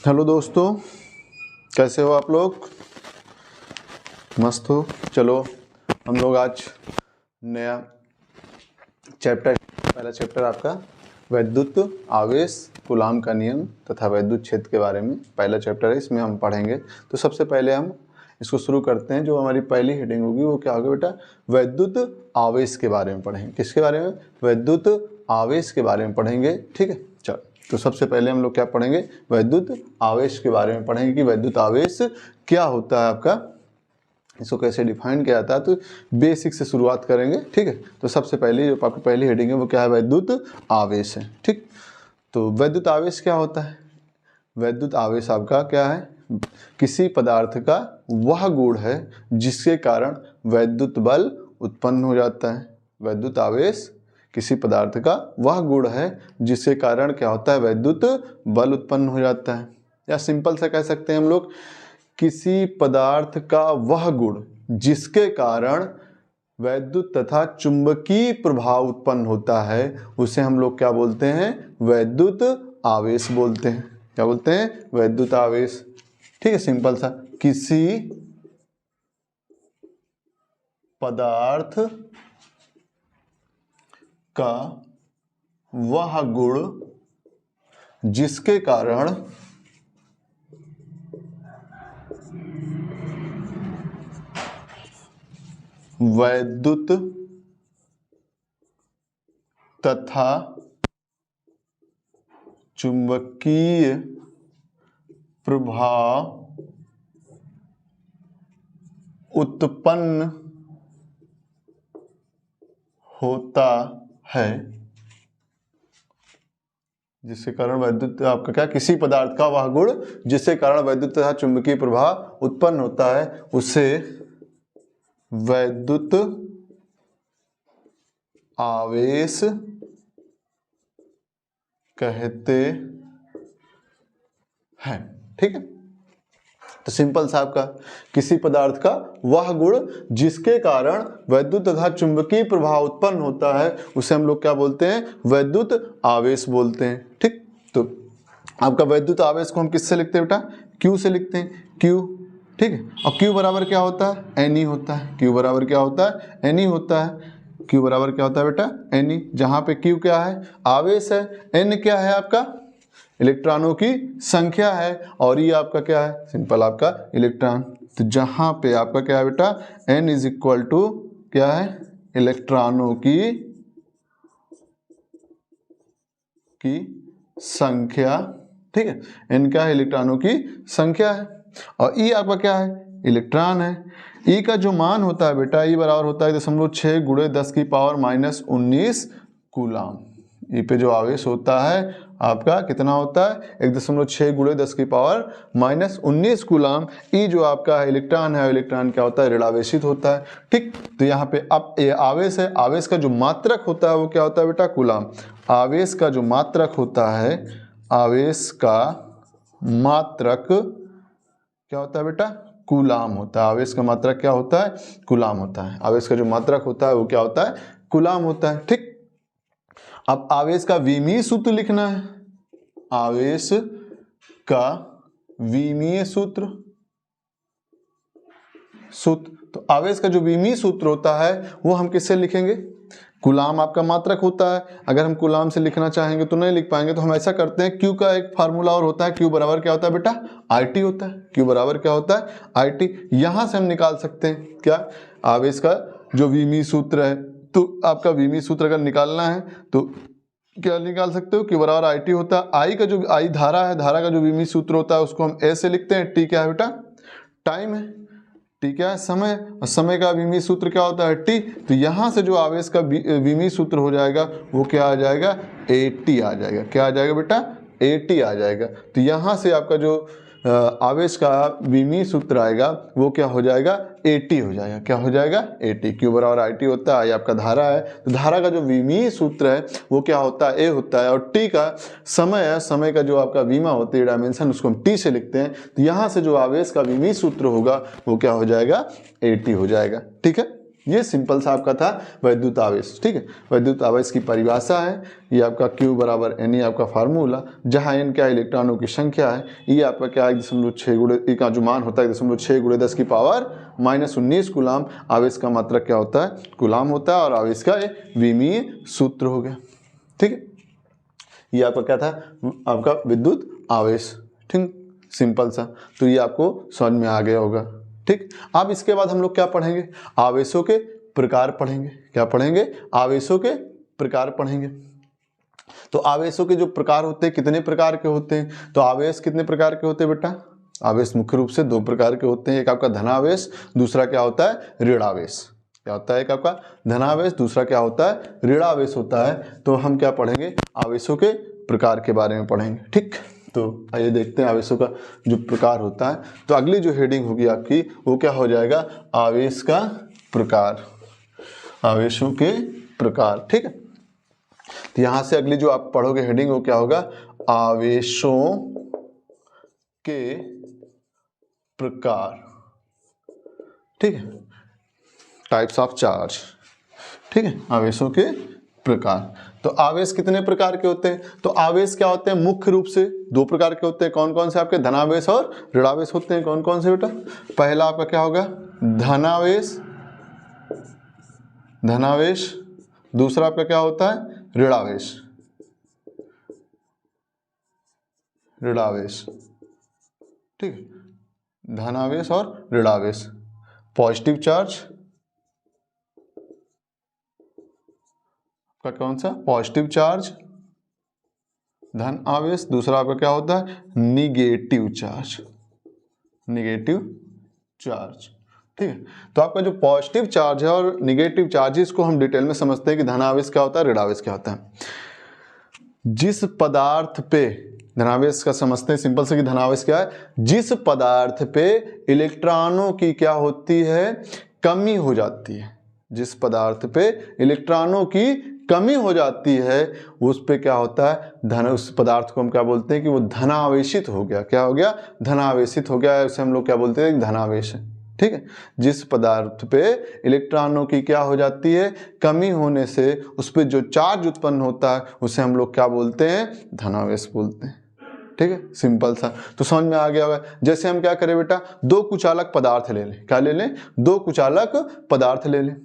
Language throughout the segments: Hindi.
हेलो दोस्तों, कैसे हो आप लोग? मस्त हो? चलो हम लोग आज नया पहला चैप्टर आपका वैद्युत आवेश, कूलाम का नियम तथा वैद्युत क्षेत्र के बारे में पहला चैप्टर है, इसमें हम पढ़ेंगे। तो सबसे पहले हम इसको शुरू करते हैं। जो हमारी पहली हेडिंग होगी वो क्या होगा बेटा? वैद्युत आवेश के बारे में पढ़ेंगे। किसके बारे में? वैद्युत आवेश के बारे में पढ़ेंगे। ठीक है, चलो तो सबसे पहले हम लोग क्या पढ़ेंगे? वैद्युत आवेश के बारे में पढ़ेंगे कि वैद्युत आवेश क्या होता है, आपका इसको कैसे डिफाइन किया जाता है। तो बेसिक से शुरुआत करेंगे। ठीक है, तो सबसे पहले जो आपकी पहली हेडिंग है वो क्या है? वैद्युत आवेश है। ठीक, तो वैद्युत आवेश क्या होता है? वैद्युत आवेश आपका क्या है? किसी पदार्थ का वह गुण है जिसके कारण वैद्युत बल उत्पन्न हो जाता है। वैद्युत आवेश किसी पदार्थ का वह गुण है जिसके कारण क्या होता है? वैद्युत बल उत्पन्न हो जाता है। या सिंपल सा कह सकते हैं हम लोग, किसी पदार्थ का वह गुण जिसके कारण वैद्युत तथा चुंबकीय प्रभाव उत्पन्न होता है उसे हम लोग क्या बोलते हैं? वैद्युत आवेश बोलते हैं। क्या बोलते हैं? वैद्युत आवेश। ठीक है, सिंपल सा, किसी पदार्थ का वह गुण जिसके कारण वैद्युत तथा चुंबकीय प्रभाव उत्पन्न होता है, जिसके कारण वैद्युत आपका क्या? किसी पदार्थ का वह गुण जिसके कारण वैद्युत तथा चुंबकीय प्रभाव उत्पन्न होता है उसे वैद्युत आवेश कहते हैं। ठीक है, तो सिंपल सा आपका किसी पदार्थ का वह गुण जिसके कारण वैद्युत तथा चुंबकीय प्रभाव उत्पन्न होता है उसे हम लोग क्या बोलते हैं? वैद्युत आवेश बोलते हैं। ठीक, तो आपका वैद्युत आवेश को हम किससे लिखते हैं बेटा? Q से लिखते हैं, Q। ठीक है, और Q बराबर क्या होता है? Ne होता है। Q बराबर क्या होता है? Ne होता है। Q बराबर क्या होता है बेटा? Ne। जहां पे Q क्या है? आवेश है। N क्या है आपका? इलेक्ट्रॉनों की संख्या है। और ये आपका क्या है? सिंपल आपका इलेक्ट्रॉन। तो जहां पे आपका क्या है बेटा? N इज इक्वल टू क्या है? इलेक्ट्रॉनों की संख्या। ठीक है, N क्या है? इलेक्ट्रॉनों की संख्या है। और E आपका क्या है? इलेक्ट्रॉन है। E का जो मान होता है बेटा, E बराबर होता है 0.6 गुणे 10 की पावर -19 कूलाम। ई पे जो आवेश होता है आपका कितना होता है? 1.6 गुणे 10 की पावर -19 कूलाम। ई जो आपका है इलेक्ट्रॉन है, इलेक्ट्रॉन क्या होता है? ऋणावेशित होता है। ठीक, तो यहाँ पे अब ये आवेश है। आवेश का जो मात्रक होता है वो क्या होता है बेटा? कूलाम। आवेश का जो मात्रक होता है, आवेश का मात्रक क्या होता है बेटा? कूलाम होता है। आवेश का मात्रक क्या होता है? कूलाम होता है। आवेश का जो मात्रक होता है वो क्या होता है? कूलाम होता है। ठीक, अब आवेश का विमीय सूत्र लिखना है। आवेश का विमीय सूत्र तो आवेश का जो विमीय सूत्र होता है वो हम किससे लिखेंगे? कूलाम आपका मात्रक होता है। अगर हम कूलाम से लिखना चाहेंगे तो नहीं लिख पाएंगे, तो हम ऐसा करते हैं, Q का एक फार्मूला और होता है। Q बराबर क्या होता है बेटा? IT होता है। Q बराबर क्या होता है? IT। यहां से हम निकाल सकते हैं क्या? आवेश का जो विमीय सूत्र है, तो आपका विमीय सूत्र अगर निकालना है तो क्या निकाल सकते हो? Q बराबर IT होता है। I का जो I धारा है, धारा का जो विमीय सूत्र होता है उसको हम A से लिखते हैं। T क्या है बेटा? टाइम है। T क्या है? समय। और समय का विमीय सूत्र क्या होता है? T। तो यहां से जो आवेश का विमीय सूत्र हो जाएगा वो क्या आ जाएगा? AT आ जाएगा। क्या आ जाएगा बेटा? AT आ जाएगा। तो यहां से आपका जो आवेश का विमीय सूत्र आएगा वो क्या हो जाएगा? AT हो जाएगा। क्या हो जाएगा? AT। Q बराबर IT होता है। ये आपका धारा है, तो धारा का जो विमीय सूत्र है वो क्या होता है? A होता है। और T का समय है, समय का जो आपका विमा होती है डायमेंशन, उसको हम T से लिखते हैं। तो यहाँ से जो आवेश का विमीय सूत्र होगा वो क्या हो जाएगा? AT हो जाएगा। ठीक है, ये सिंपल सा आपका था वैद्युत आवेश। ठीक है, वैद्युत आवेश की परिभाषा है, ये आपका Q बराबर N, ये आपका फार्मूला, जहाँ N क्या इलेक्ट्रॉनों की संख्या है, ये आपका क्या 1.6 गुणे का जो मान होता है 1.6 गुणे 10 की पावर -19 कूलाम। आवेश का मात्रक क्या होता है, कूलाम होता है, और आवेश का विमीय सूत्र हो गया। ठीक है, ये आपका क्या था, आपका विद्युत आवेश। ठीक, सिंपल सा, तो ये आपको समझ में आ गया होगा। ठीक, अब इसके बाद हम लोग क्या पढ़ेंगे, आवेशों के प्रकार पढ़ेंगे। क्या पढ़ेंगे, आवेशों के प्रकार पढ़ेंगे। तो आवेशों के जो प्रकार होते हैं, कितने प्रकार के होते हैं, तो आवेश कितने प्रकार के होते हैं बेटा, आवेश मुख्य रूप से 2 प्रकार के होते हैं, एक आपका धनावेश, दूसरा क्या होता है ऋणावेश। क्या होता है, एक आपका धनावेश, दूसरा क्या होता है ऋणावेश होता है। तो हम क्या पढ़ेंगे, आवेशों के प्रकार के बारे में पढ़ेंगे। ठीक, तो आइए देखते हैं आवेशों का जो प्रकार होता है। तो अगली जो हेडिंग होगी आपकी वो क्या हो जाएगा, आवेश का प्रकार, आवेशों के प्रकार। ठीक है, तो यहां से अगली जो आप पढ़ोगे हेडिंग वो क्या होगा, आवेशों के प्रकार। ठीक है, टाइप्स ऑफ चार्ज। ठीक है, आवेशों के प्रकार। तो आवेश कितने प्रकार के होते हैं, तो आवेश क्या होते हैं, मुख्य रूप से 2 प्रकार के होते हैं। कौन कौन से, आपके धनावेश और ऋणावेश होते हैं। कौन कौन से बेटा, पहला आपका क्या होगा धनावेश, धनावेश, दूसरा आपका क्या होता है ऋणावेश, ऋणावेश। ठीक है, धनावेश और ऋणावेश। पॉजिटिव चार्ज का कौन सा, पॉजिटिव चार्ज धन आवेश, दूसरा आपका क्या होता है निगेटिव चार्ज, निगेटिव चार्ज। ठीक है, तो आपका जो पॉजिटिव चार्ज है और निगेटिव चार्ज, इसको हम डिटेल में समझते हैं कि धनावेश क्या होता है, ऋणावेश क्या होता है। जिस पदार्थ पे, धनावेश का समझते हैं सिंपल से कि धनावेश क्या है, जिस पदार्थ पे इलेक्ट्रॉनों की क्या होती है, कमी हो जाती है, जिस पदार्थ पे इलेक्ट्रॉनों की कमी हो जाती है उस पे क्या होता है धन, उस पदार्थ को हम क्या बोलते हैं कि वो धनावेशित हो गया। क्या हो गया, धनावेशित हो गया, उसे हम लोग क्या बोलते हैं, धनावेश है। ठीक है, जिस पदार्थ पे इलेक्ट्रॉनों की क्या हो जाती है, कमी होने से उस पे जो चार्ज उत्पन्न होता है उसे हम लोग क्या बोलते हैं, धनावेश बोलते हैं। ठीक है, सिंपल सा, तो समझ में आ गया होगा। जैसे हम क्या करें बेटा, 2 कुचालक पदार्थ ले लें। क्या ले लें, 2 कुचालक पदार्थ ले लें।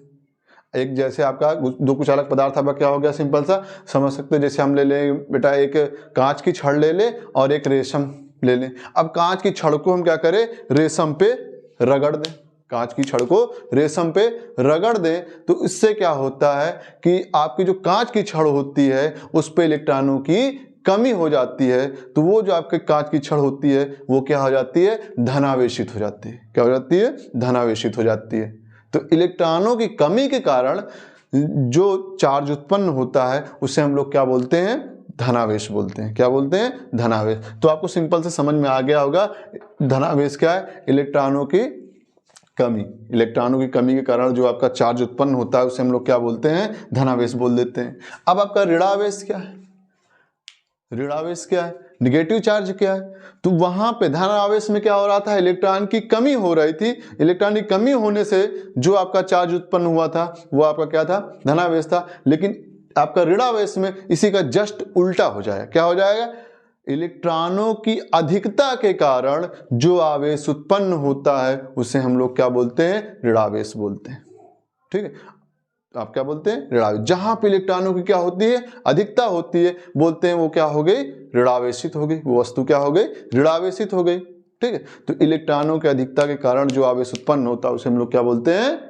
एक जैसे आपका 2 कुचालक पदार्थ आपका क्या हो गया, सिंपल सा समझ सकते हैं। जैसे हम ले लें बेटा, एक कांच की छड़ ले लें और एक रेशम ले लें। अब कांच की छड़ को हम क्या करें, रेशम पे रगड़ दें, कांच की छड़ को रेशम पे रगड़ दें, तो इससे क्या होता है कि आपकी जो कांच की छड़ होती है उस पे इलेक्ट्रॉनों की कमी हो जाती है, तो वो जो आपके कांच की छड़ होती है वो क्या हो जाती है, धनावेशित हो जाती है। क्या हो जाती है, धनावेशित हो जाती है। तो इलेक्ट्रॉनों की कमी के कारण जो चार्ज उत्पन्न होता है उसे हम लोग क्या बोलते हैं, धनावेश बोलते हैं। क्या बोलते हैं, धनावेश। तो आपको सिंपल से समझ में आ गया होगा धनावेश क्या है, इलेक्ट्रॉनों की कमी, इलेक्ट्रॉनों की कमी के कारण जो आपका चार्ज उत्पन्न होता है उसे हम लोग क्या बोलते हैं, धनावेश बोल देते हैं। अब आपका ऋणावेश क्या है, ऋणावेश क्या है, निगेटिव चार्ज क्या है, तो वहां पे धनावेश में क्या हो रहा था, इलेक्ट्रॉन की कमी हो रही थी। इलेक्ट्रॉन की कमी होने से जो आपका चार्ज उत्पन्न हुआ था वो आपका क्या था, धनावेश था। लेकिन आपका ऋणावेश में इसी का जस्ट उल्टा हो जाएगा। क्या हो जाएगा, इलेक्ट्रॉनों की अधिकता के कारण जो आवेश उत्पन्न होता है उसे हम लोग क्या बोलते हैं, ऋणावेश बोलते हैं। ठीक है, आप क्या बोलते हैं, ऋणावेश। जहां पे इलेक्ट्रॉनों की क्या होती है, अधिकता होती है, बोलते हैं वो क्या हो गई, ऋणावेशित हो गई, वो वस्तु क्या हो गई, ऋणावेशित हो गई। ठीक है, तो इलेक्ट्रॉनों की अधिकता के कारण जो आवेश उत्पन्न होता है उसे हम लोग क्या बोलते हैं,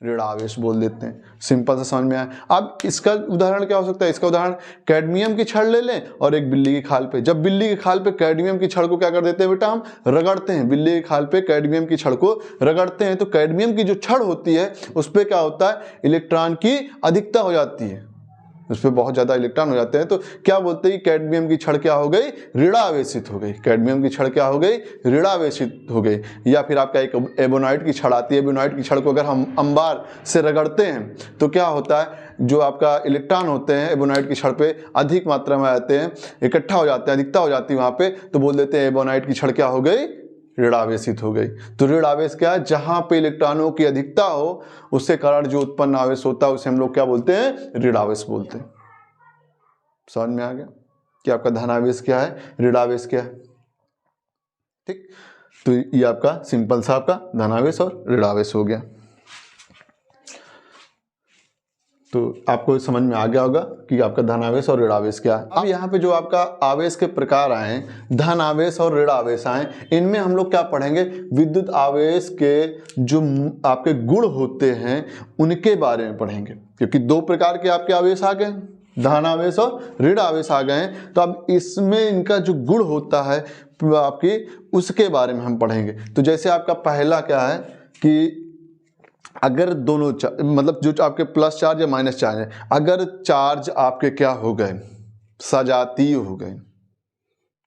ऋणावेश बोल देते हैं। सिंपल सा समझ में आया। अब इसका उदाहरण क्या हो सकता है, इसका उदाहरण कैडमियम की छड़ ले लें और एक बिल्ली की खाल पे। जब बिल्ली की खाल पे कैडमियम की छड़ को क्या कर देते हैं बेटा, हम रगड़ते हैं, बिल्ली की खाल पे कैडमियम की छड़ को रगड़ते हैं, तो कैडमियम की जो छड़ होती है उस पर क्या होता है, इलेक्ट्रॉन की अधिकता हो जाती है, उस पर बहुत ज्यादा इलेक्ट्रॉन हो जाते हैं। तो क्या बोलते हैं, कैडमियम की छड़ क्या हो गई, ऋणावेशित हो गई। कैडमियम की छड़ क्या हो गई, ऋणावेशित हो गई। या फिर आपका एक एबोनाइट की छड़ आती है, एबोनाइट की छड़ को अगर हम अंबार से रगड़ते हैं तो क्या होता है, जो आपका इलेक्ट्रॉन होते हैं एबोनाइट की छड़ पे अधिक मात्रा में आते हैं, इकट्ठा हो जाते हैं, अधिकता हो जाती है वहां पे, तो बोल देते हैं एबोनाइट की छड़ क्या हो गई, ऋणावेशित हो गई। तो ऋण आवेश क्या है? जहां पे इलेक्ट्रॉनों की अधिकता हो उसके कारण जो उत्पन्न आवेश होता है उसे हम लोग क्या बोलते हैं? ऋण आवेश बोलते हैं। समझ में आ गया कि आपका धनावेश क्या है, ऋण आवेश क्या है? ठीक, तो ये आपका सिंपल सा आपका धनावेश और ऋण आवेश हो गया। तो आपको समझ में आ गया होगा कि आपका धनावेश और ऋण आवेश क्या है। अब यहाँ पे जो आपका आवेश के प्रकार आए, धन आवेश और ऋण आवेश आए, इनमें हम लोग क्या पढ़ेंगे? विद्युत आवेश के जो आपके गुण होते हैं उनके बारे में पढ़ेंगे, क्योंकि दो प्रकार के आपके आवेश आ गए, धन आवेश और ऋण आवेश आ गए हैं। तो अब इसमें इनका जो गुण होता है आपकी, उसके बारे में हम पढ़ेंगे। तो जैसे आपका पहला क्या है कि अगर दोनों मतलब जो आपके प्लस चार्ज या माइनस चार्ज है, अगर चार्ज आपके क्या हो गए? सजातीय हो गए।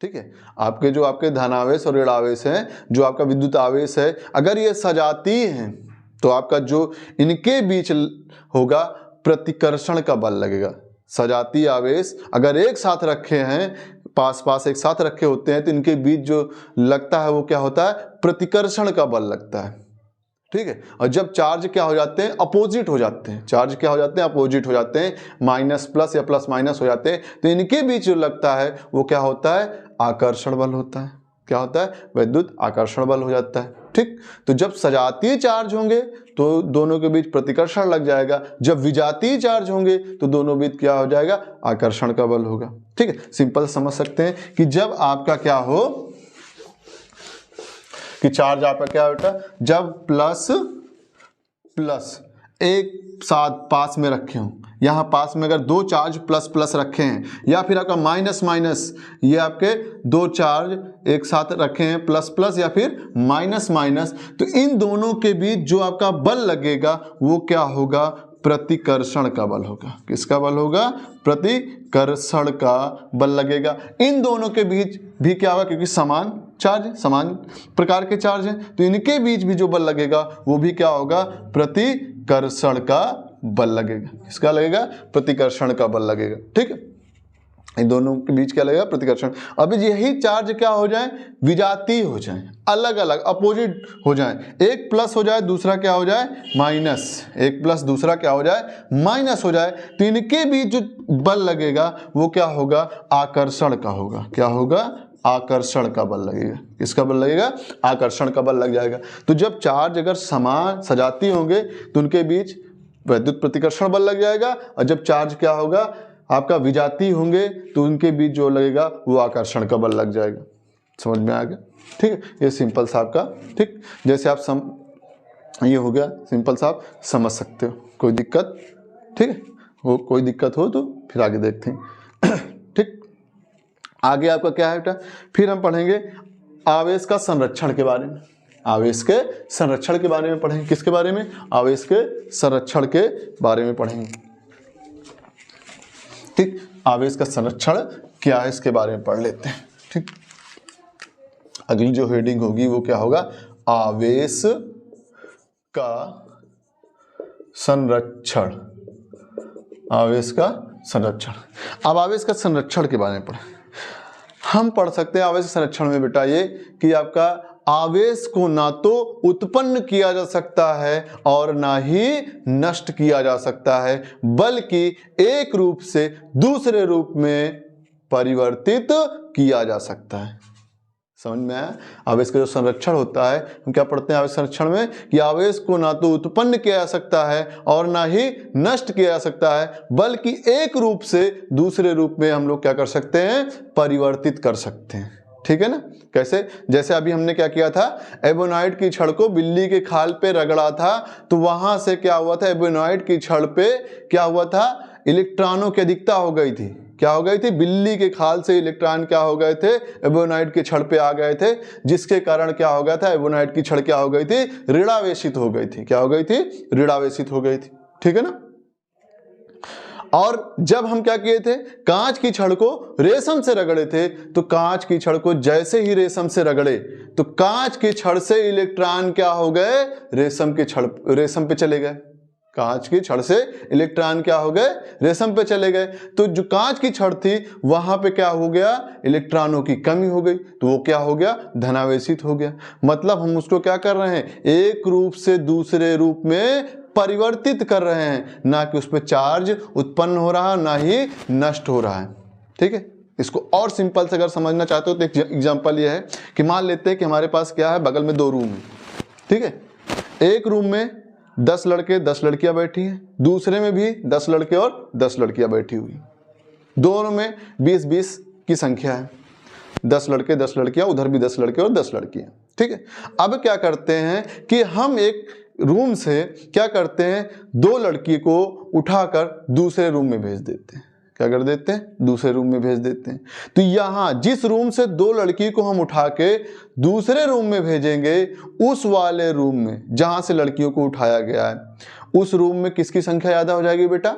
ठीक है, आपके जो आपके धनावेश और ऋण आवेश है, जो आपका विद्युत आवेश है, अगर ये सजातीय हैं तो आपका जो इनके बीच होगा प्रतिकर्षण का बल लगेगा। सजातीय आवेश अगर एक साथ रखे हैं, पास पास एक साथ रखे होते हैं, तो इनके बीच जो लगता है वो क्या होता है? प्रतिकर्षण का बल लगता है। ठीक है, और जब चार्ज क्या हो जाते हैं? अपोजिट हो जाते हैं। चार्ज क्या हो जाते हैं? अपोजिट हो जाते हैं, माइनस प्लस या प्लस माइनस हो जाते हैं, तो इनके बीच जो लगता है वो क्या होता है? आकर्षण बल होता है। क्या होता है? विद्युत आकर्षण बल हो जाता है। ठीक, तो जब सजातीय चार्ज होंगे तो दोनों के बीच प्रतिकर्षण लग जाएगा, जब विजातीय चार्ज होंगे तो दोनों बीच क्या हो जाएगा? आकर्षण का बल होगा। ठीक है, सिंपल समझ सकते हैं कि जब आपका क्या हो कि चार्ज आपका क्या बेटा? जब प्लस प्लस एक साथ पास में रखे हों, यहाँ पास में अगर दो चार्ज प्लस प्लस रखे हैं, या फिर आपका माइनस माइनस, ये आपके दो चार्ज एक साथ रखे हैं प्लस प्लस या फिर माइनस माइनस, तो इन दोनों के बीच जो आपका बल लगेगा वो क्या होगा? प्रतिकर्षण का बल होगा। किसका बल होगा? प्रतिकर्षण का बल लगेगा। इन दोनों के बीच भी क्या होगा? क्योंकि समान चार्ज, समान प्रकार के चार्ज हैं, तो इनके बीच भी जो बल लगेगा वो भी क्या होगा? प्रतिकर्षण का बल लगेगा। किसका लगेगा? प्रतिकर्षण का बल लगेगा। ठीक है, इन दोनों के बीच क्या लगेगा? प्रतिकर्षण। अब यही चार्ज क्या हो जाए? विजातीय हो जाए, अलग अलग अपोजिट हो जाए, एक प्लस हो जाए दूसरा क्या हो जाए? माइनस, एक प्लस दूसरा क्या हो जाए? माइनस हो जाए, तो इनके बीच जो बल लगेगा वो क्या होगा? आकर्षण का होगा। क्या होगा? आकर्षण का बल लगेगा। किसका बल लगेगा? आकर्षण का बल लग जाएगा। तो जब चार्ज अगर समान सजातीय होंगे तो उनके बीच विद्युत प्रतिकर्षण बल लग जाएगा, और जब चार्ज क्या होगा? आपका विजातीय होंगे तो उनके बीच जो लगेगा वो आकर्षण का बल लग जाएगा। समझ में आ गया? ठीक है, ये सिंपल सा आपका, ठीक, जैसे आप ये हो गया सिंपल सा, आप समझ सकते हो। कोई दिक्कत? ठीक है, वो कोई दिक्कत हो तो फिर आगे देखते हैं। ठीक, आगे आपका क्या है बेटा? फिर हम पढ़ेंगे आवेश का संरक्षण के बारे में। आवेश के संरक्षण के बारे में पढ़ेंगे। किसके बारे में? आवेश के संरक्षण के बारे में पढ़ेंगे। ठीक, आवेश का संरक्षण क्या है इसके बारे में पढ़ लेते हैं। ठीक, अगली जो हेडिंग होगी वो क्या होगा? आवेश का संरक्षण। आवेश का संरक्षण। अब आवेश का संरक्षण के बारे में पढ़ें। हम पढ़ सकते हैं आवेश संरक्षण में बेटा ये कि आपका आवेश को ना तो उत्पन्न किया जा सकता है और ना ही नष्ट किया जा सकता है, बल्कि एक रूप से दूसरे रूप में परिवर्तित किया जा सकता है। समझ में आया? आवेश का जो संरक्षण होता है, हम क्या पढ़ते हैं आवेश संरक्षण में कि आवेश को ना तो उत्पन्न किया जा सकता है और ना ही नष्ट किया जा सकता है, बल्कि एक रूप से दूसरे रूप में हम लोग क्या कर सकते हैं? परिवर्तित कर सकते हैं। ठीक है ना? कैसे? जैसे अभी हमने क्या किया था? एबोनाइट की छड़ को बिल्ली के खाल पे रगड़ा था, तो वहां से क्या हुआ था? एबोनाइट की छड़ पे क्या हुआ था? इलेक्ट्रॉनों की अधिकता हो गई थी। क्या हो गई थी? बिल्ली के खाल से इलेक्ट्रॉन क्या हो गए थे? एबोनाइट की छड़ पे आ गए थे, जिसके कारण क्या हो गया था? एबोनाइट की छड़ क्या हो गई थी? ऋणावेशित हो गई थी। क्या हो गई थी? ऋणावेशित हो गई थी। ठीक है ना? और जब हम क्या किए थे? कांच की छड़ को रेशम से रगड़े थे, तो कांच की छड़ को जैसे ही रेशम से रगड़े तो कांच की छड़ से इलेक्ट्रॉन क्या हो गए? रेशम पे चले गए। कांच की छड़ से इलेक्ट्रॉन क्या हो गए, रेशम पे चले गए। तो जो कांच की छड़ थी वहां पे क्या हो गया, इलेक्ट्रॉनों की कमी हो गई, तो वो क्या हो गया, धनावेशित हो गया। मतलब हम उसको क्या कर रहे हैं, एक रूप से दूसरे रूप में परिवर्तित कर रहे हैं, ना कि उस पर चार्ज उत्पन्न हो रहा है, ना ही नष्ट हो रहा है। ठीक है, इसको और सिंपल से अगर समझना चाहते हो तो एक एग्जांपल ये है कि मान लेते हैं कि हमारे पास क्या है, बगल में 2 रूम है। ठीक है, एक रूम में 10 लड़के 10 लड़कियां बैठी हैं, दूसरे में भी 10 लड़के और 10 लड़कियां बैठी हुई, दोनों में 20-20 की संख्या है, 10 लड़के 10 लड़कियां, उधर भी 10 लड़के और 10 लड़कियां। ठीक है, अब क्या करते हैं कि हम एक रूम से क्या करते हैं, 2 लड़की को उठाकर दूसरे रूम में भेज देते हैं। क्या कर देते हैं, दूसरे रूम में भेज देते हैं। तो यहां जिस रूम से 2 लड़की को हम उठा के दूसरे रूम में भेजेंगे, उस वाले रूम में जहां से लड़कियों को उठाया गया है, उस रूम में किसकी संख्या ज्यादा हो जाएगी बेटा,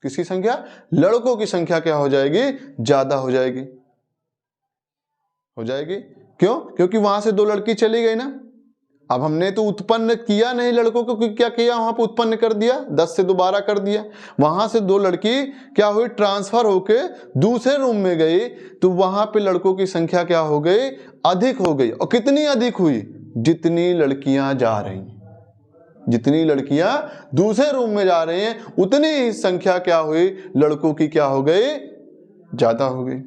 किसकी संख्या, लड़कों की संख्या क्या हो जाएगी, ज्यादा हो जाएगी। हो जाएगी क्यों, क्योंकि वहां से 2 लड़की चली गई ना। अब हमने तो उत्पन्न किया नहीं लड़कों को, क्या किया, वहां पर उत्पन्न कर दिया, 10 से 12 कर दिया। वहां से 2 लड़की क्या हुई, ट्रांसफर होके दूसरे रूम में गई, तो वहां पे लड़कों की संख्या क्या हो गई, अधिक हो गई। और कितनी अधिक हुई, जितनी लड़कियां जा रही, जितनी लड़कियां दूसरे रूम में जा रही हैं, उतनी ही संख्या क्या हुई, लड़कों की क्या हो गई, ज्यादा हो गई।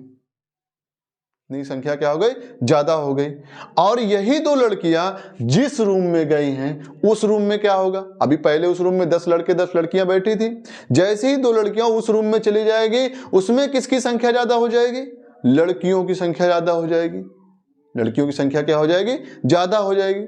इतनी संख्या क्या हो गई, ज्यादा हो गई। और यही 2 लड़कियां जिस रूम में गई हैं, उस रूम में क्या होगा, अभी पहले उस रूम में 10 लड़के 10 लड़कियां बैठी थी, जैसे ही 2 लड़कियां उस रूम में चली जाएगी, उसमें किसकी संख्या ज्यादा हो जाएगी, लड़कियों की संख्या ज्यादा हो जाएगी। लड़कियों की संख्या क्या हो जाएगी, ज्यादा हो जाएगी।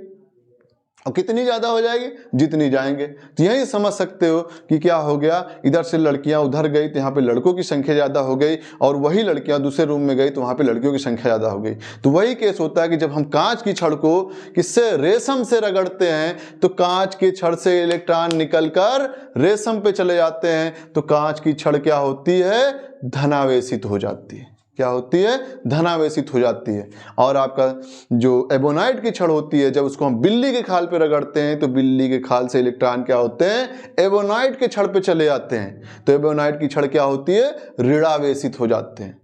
और कितनी ज्यादा हो जाएगी, जितनी जाएंगे। तो यही समझ सकते हो कि क्या हो गया, इधर से लड़कियां उधर गई तो यहाँ पे लड़कों की संख्या ज्यादा हो गई, और वही लड़कियां दूसरे रूम में गई तो वहां पे लड़कियों की संख्या ज्यादा हो गई। तो वही केस होता है कि जब हम कांच की छड़ को किससे, रेशम से रगड़ते हैं, तो कांच की छड़ से इलेक्ट्रॉन निकलकर रेशम पे चले जाते हैं, तो कांच की छड़ क्या होती है, धनावेशित हो जाती है। क्या होती है, धनावेशित हो जाती है। और आपका जो एबोनाइट की छड़ होती है, जब उसको हम बिल्ली के खाल पे रगड़ते हैं, तो बिल्ली के खाल से इलेक्ट्रॉन क्या होते हैं, एबोनाइट के छड़ पे चले जाते हैं, तो एबोनाइट की छड़ क्या होती है, ऋणावेशित हो जाते हैं।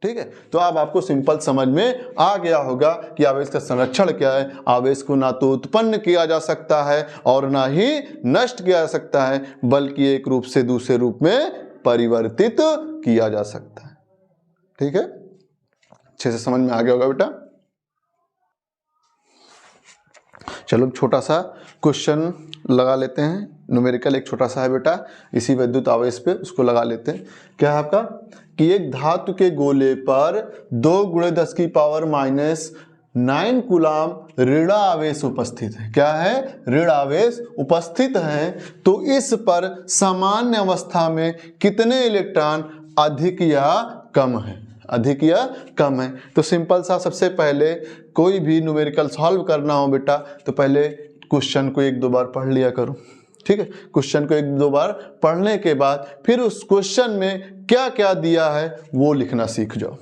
ठीक है, तो अब आपको सिंपल समझ में आ गया होगा कि आवेश का संरक्षण क्या है। आवेश को ना तो उत्पन्न किया जा सकता है और ना ही नष्ट किया जा सकता है, बल्कि एक रूप से दूसरे रूप में परिवर्तित किया जा सकता है। ठीक है, अच्छे से समझ में आ गया होगा बेटा। चलो छोटा सा क्वेश्चन लगा लेते हैं, न्यूमेरिकल एक छोटा सा है बेटा, इसी विद्युत आवेश पे, उसको लगा लेते हैं। क्या है आपका, कि एक धातु के गोले पर 2 × 10⁻⁹ कूलाम ऋण आवेश उपस्थित है। क्या है, ऋण आवेश उपस्थित है। तो इस पर सामान्य अवस्था में कितने इलेक्ट्रॉन अधिक या कम है, अधिक या कम है। तो सिंपल सा, सबसे पहले कोई भी न्यूमेरिकल सॉल्व करना हो बेटा, तो पहले क्वेश्चन को 1-2 बार पढ़ लिया करो। ठीक है, क्वेश्चन को 1-2 बार पढ़ने के बाद फिर उस क्वेश्चन में क्या क्या दिया है वो लिखना सीख जाओ।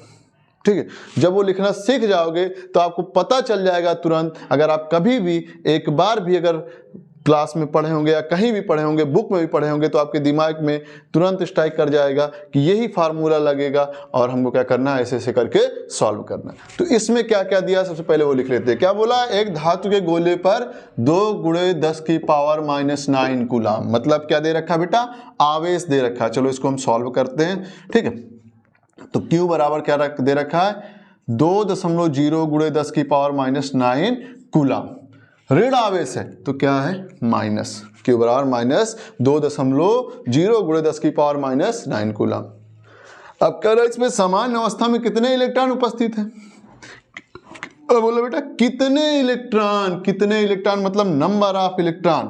ठीक है, जब वो लिखना सीख जाओगे तो आपको पता चल जाएगा तुरंत। अगर आप कभी भी एक बार भी अगर क्लास में पढ़े होंगे या कहीं भी पढ़े होंगे, बुक में भी पढ़े होंगे, तो आपके दिमाग में तुरंत स्ट्राइक कर जाएगा कि यही फार्मूला लगेगा और हमको क्या करना है, ऐसे ऐसे करके सॉल्व करना। तो इसमें क्या क्या दिया, सबसे पहले वो लिख लेते हैं। क्या बोला, एक धातु के गोले पर 2 × 10⁻⁹ कूलाम, मतलब क्या दे रखा बेटा, आवेश दे रखा। चलो इसको हम सॉल्व करते हैं। ठीक है, तो Q बराबर क्या दे रखा है, 2.0 × 10⁻⁹ कूलाम। ऋण आवेश है तो क्या है, माइनस, Q बराबर -2.0 × 10⁻⁹ कूलाम। अब कह रहा है इसमें सामान्य अवस्था में कितने इलेक्ट्रॉन उपस्थित हैं। अब बोलो बेटा कितने इलेक्ट्रॉन, कितने इलेक्ट्रॉन मतलब number of electron,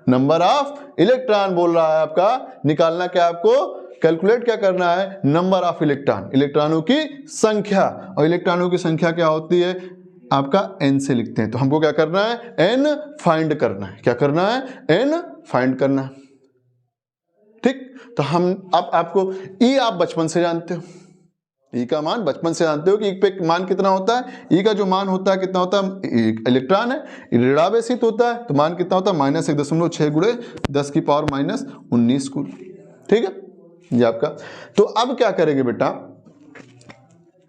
number of electron बोल रहा है आपका, निकालना क्या आपको, कैलकुलेट क्या करना है, नंबर ऑफ इलेक्ट्रॉन, इलेक्ट्रॉनों की संख्या। और इलेक्ट्रॉनों की संख्या क्या होती है आपका, n से लिखते हैं। तो हमको क्या करना है, n फाइंड करना है। क्या करना है, n फाइंड करना है। ठीक, तो हम अब आपको E आप बचपन से जानते हो, ई का मान बचपन से जानते हो कि ई पे मान कितना होता है, ई का जो मान होता है कितना होता है, इलेक्ट्रॉन है, ऋणावेशित होता है तो मान कितना होता है -1.6 गुणे 10⁻⁻19 कूलम। ठीक है, ये आपका। तो अब क्या करेंगे बेटा,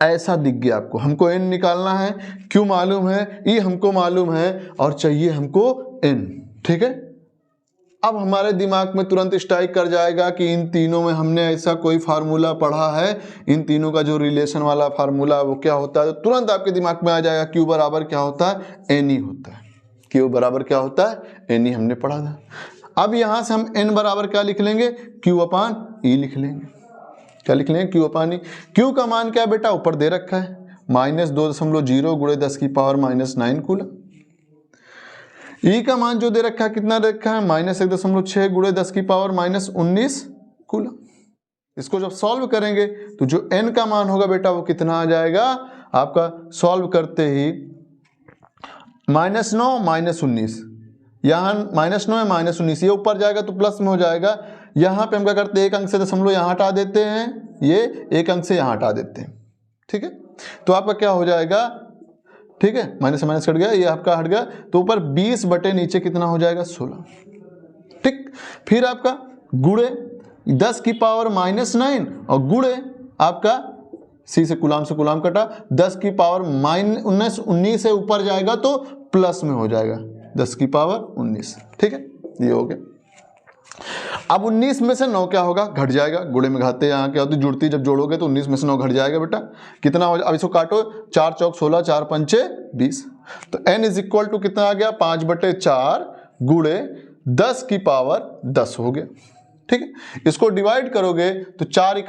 ऐसा दिख गया आपको, हमको n निकालना है, q मालूम है, e हमको मालूम है और चाहिए हमको n। ठीक है, अब हमारे दिमाग में तुरंत स्ट्राइक कर जाएगा कि इन तीनों में हमने ऐसा कोई फार्मूला पढ़ा है, इन तीनों का जो रिलेशन वाला फार्मूला वो क्या होता है, तो तुरंत आपके दिमाग में आ जाएगा q बराबर क्या होता है, n होता है। q बराबर क्या होता है, n हमने पढ़ा था। अब यहां से हम n बराबर क्या लिख लेंगे, q/e लिख लेंगे। क्या लिख लेंगे, q/e। q का मान क्या बेटा, ऊपर दे रखा है -2.0 गुणे 10⁻⁻9 कूलम। ई का मान जो दे रखा है कितना दे रखा है, -1.6 गुणे 10⁻⁻19 कूलम। इसको जब सॉल्व करेंगे तो जो n का मान होगा बेटा वो कितना आ जाएगा आपका, सॉल्व करते ही -9 -19, यहाँ -9 है -19, ये ऊपर जाएगा तो प्लस में हो जाएगा। यहाँ पे हम क्या करते हैं, एक अंक से दशमलव यहाँ हटा देते हैं, ये एक अंक से यहाँ हटा देते हैं। ठीक है, तो आपका क्या हो जाएगा, ठीक है, माइनस से माइनस कट गया, ये आपका हट गया, तो ऊपर 20 बटे नीचे कितना हो जाएगा 16। ठीक, फिर आपका गुणे 10⁻⁻9 और गुणे आपका सी से कुलाम कटा 10⁻⁻19 से ऊपर जाएगा तो प्लस में हो जाएगा 10⁻19। ठीक है, ये हो गया। अब 19 में से 9 क्या होगा, घट जाएगा, गुणे में घाते यहाँ क्या होती, जुड़ती जब जोड़ोगे तो 19 में से 9 घट जाएगा बेटा, कितना हो, अब इसको काटो, 4 चौक 16, 4 पंचे 20, तो n इज इक्वल टू कितना आ गया, 5/4 गुणे 10⁻10 हो गया। ठीक है, इसको डिवाइड करोगे तो 4 ×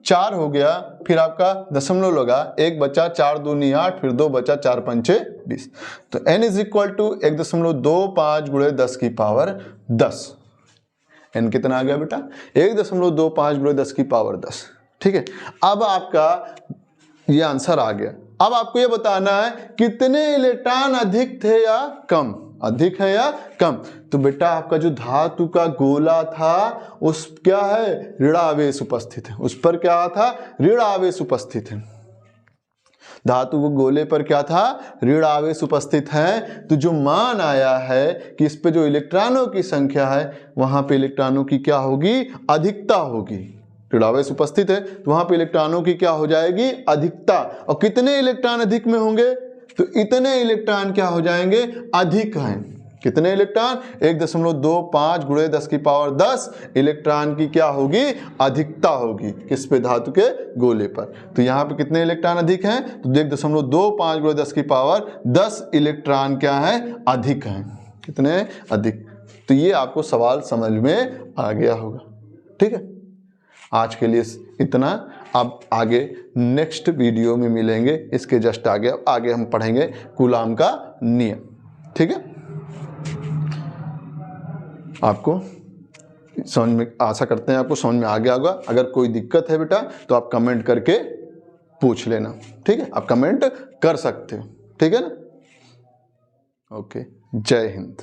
4 हो गया, फिर आपका दशमलव लगा, 1 बचा 4 दूनी 8, फिर 2 बचा 4 पंचे 20, तो n इज इक्वल टू 1.25 गुणे 10⁻10। n कितना आ गया बेटा, 1.25 गुणे 10⁻10। ठीक है, अब आपका ये आंसर आ गया। अब आपको ये बताना है कितने इलेक्ट्रॉन अधिक थे या कम, अधिक है या कम। तो बेटा आपका जो धातु का गोला था उस क्या है, ऋणावेश उपस्थित है, उस पर क्या था, ऋणावेश उपस्थित है। धातु को गोले पर क्या था, ऋण आवेश उपस्थित है। तो जो मान आया है कि इस पे जो इलेक्ट्रॉनों की संख्या है वहां पे इलेक्ट्रॉनों की क्या होगी, अधिकता होगी। ऋण आवेश उपस्थित है तो वहां पे इलेक्ट्रॉनों की क्या हो जाएगी, अधिकता। और कितने इलेक्ट्रॉन अधिक में होंगे, तो इतने इलेक्ट्रॉन क्या हो जाएंगे, अधिक हैं। कितने इलेक्ट्रॉन, 1.25 गुणे 10⁻10 इलेक्ट्रॉन की क्या होगी, अधिकता होगी। किस पे, धातु के गोले पर। तो यहाँ पे कितने इलेक्ट्रॉन अधिक हैं, तो 1.25 गुणे 10⁻10 इलेक्ट्रॉन क्या है, अधिक हैं। कितने अधिक। तो ये आपको सवाल समझ में आ गया होगा। ठीक है, आज के लिए इतना। अब आगे नेक्स्ट वीडियो में मिलेंगे, इसके जस्ट आगे हम पढ़ेंगे कूलाम का नियम। ठीक है, आपको समझ में, आशा करते हैं आपको समझ में आ गया होगा। अगर कोई दिक्कत है बेटा तो आप कमेंट करके पूछ लेना। ठीक है, आप कमेंट कर सकते हो। ठीक है ना, ओके, जय हिंद।